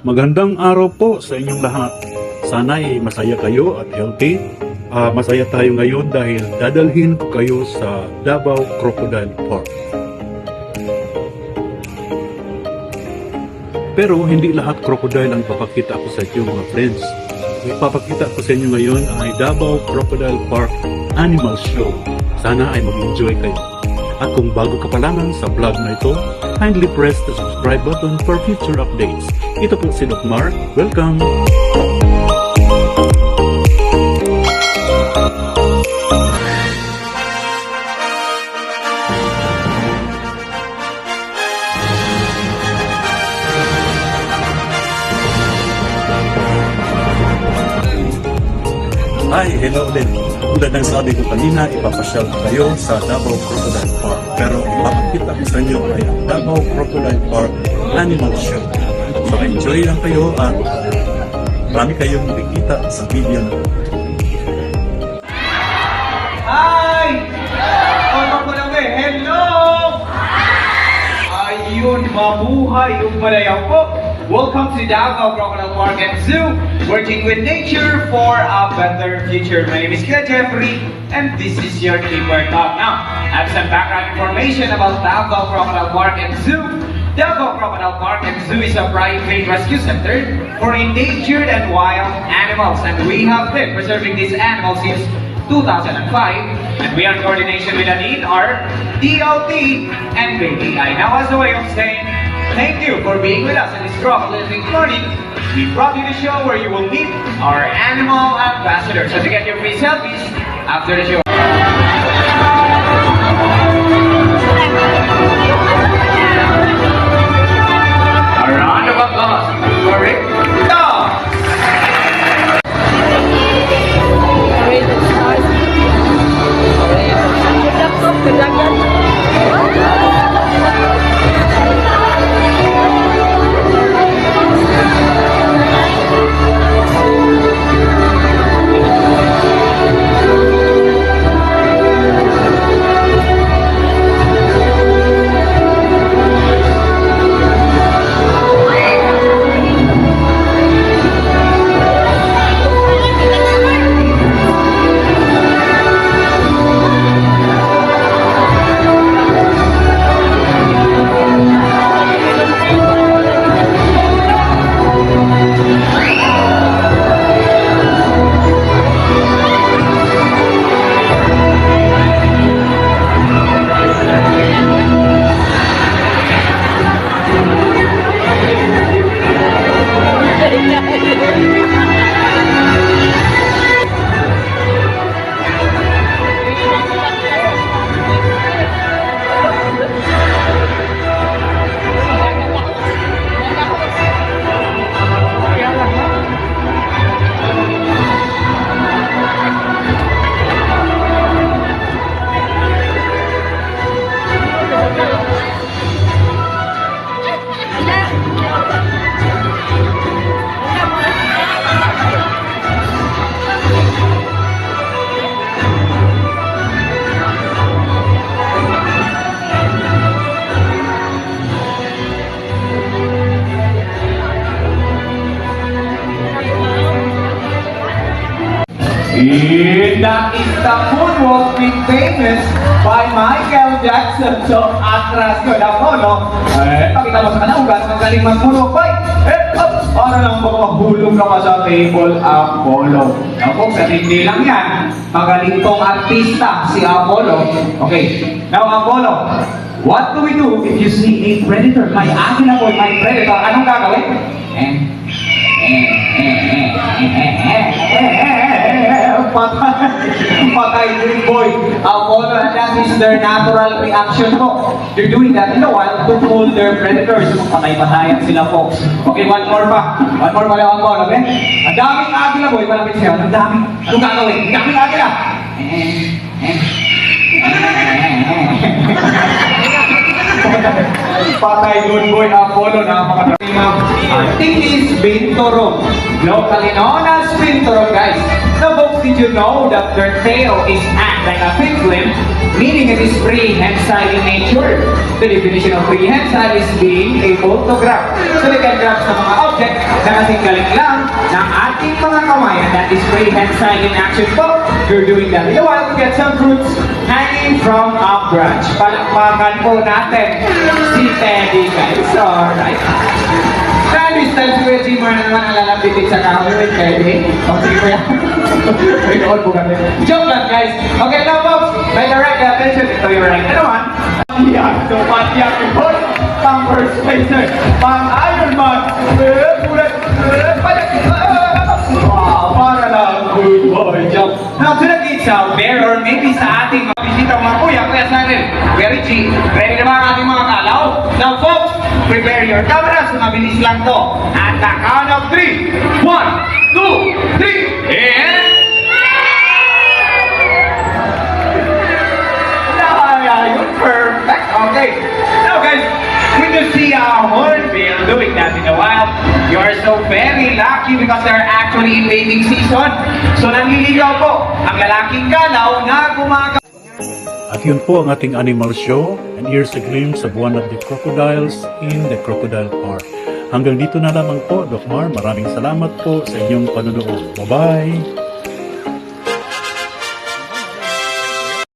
Magandang araw po sa inyong lahat. Sana'y masaya kayo at healthy. Masaya tayo ngayon dahil dadalhin ko kayo sa Davao Crocodile Park. Pero hindi lahat crocodile ang papakita ko sa inyo mga friends. Ipapakita ko sa inyo ngayon ay Davao Crocodile Park Animal Show. Sana ay mag-enjoy kayo. At kung bago ka pa lamang sa vlog na ito, kindly press the subscribe button for future updates. Ito po si Doc Mark. Welcome! Hi, hello ulit. Tulad ng sabi ko kanina, ipapasyal ko kayo sa Davao Crocodile Park. Pero ipapakita ko sa inyo ay ang Davao Crocodile Park Animal Show. So enjoy lang kayo at marami kayong makikita sa video na. Hi! Ano ko lang eh? Hello! Ayun, mabuhay yung malayaw ko. Welcome to Davao Crocodile Park and Zoo, working with nature for a better future. My name is Kuya Jeffrey, and this is your keeper talk. Now, I have some background information about Davao Crocodile Park and Zoo. Davao Crocodile Park and Zoo is a private rescue center for endangered and wild animals, and we have been preserving these animals since 2005, and we are in coordination with ANINR, DOT, and BDI. Now, as a way of saying thank you for being with us in this crocodile morning, we brought you the show where you will meet our animal ambassadors. So to get your free selfies after the show. A round of applause for Rick Dog. That is the moonwalk made famous by Michael Jackson. So, atras ko na po, no? Pakita mo sa kanang ugat, magaling mag-moonwalk. Para lang po mahulog ka pa sa table, Apollo. Ako, sa hindi lang yan. Magaling tong artista, si Apollo. Okay, now Apollo, what do we do if you see a predator? May agila po, may predator. Anong gagawin? Patay din boy. Apollo, and that is their natural reaction po. They're doing that in the wild to pull their predators. Patay-patayan sila folks. Okay, one more pa. One more pa lang Apollo, okay? Ang daming agila boy, malapit siya. Ang daming. Anong gagawin? Ang daming agila. Patay good boy Apollo na mga Arthritis Binturong, locally known as Binturong guys. The book did you know that their tail is act like a fifth limb, meaning it is prehensile in nature? The definition of prehensile is being able to grab. So they can grab sa mga object na kasing galing lang ng ating mga kamay, and that is prehensile in action po. You're doing that in a while to get some fruits hanging from a branch. Palakpakan po natin si Teddy, guys. Alright. This time si Kuya Jimmer na naman ang lalapitin sa kahoy with Teddy. O, sige Kuya. May noon po kami. Joke lang, guys. Okay, now folks, may direct attention. Ito yung right na naman. Patiyak. So, patiyak yung boy. Pang first spacer. Pang Iron Man. Ulat. Patiyak. Wow, para lang. Good boy. Joke. Now, to the kids out there, or maybe sa ating mga bisita mga kuya Sanel, Kuya Richie, ready na ba ang ating mga kalaw? Now, folks, prepare your cameras. Mabilis lang to. At the count of 3. 1, 2, 3, and... You're perfect. Okay. Now, guys, we can see a hornbill doing that in a while. You are so very lucky because they're actually in mating season. So, nanliligaw po ang lalaking kalaw na gumagawa. At yun po ang ating animal show, and here's a glimpse of one of the crocodiles in the Crocodile Park. Hanggang dito na lamang po, Doc Mar. Maraming salamat po sa inyong panonood. Bye-bye!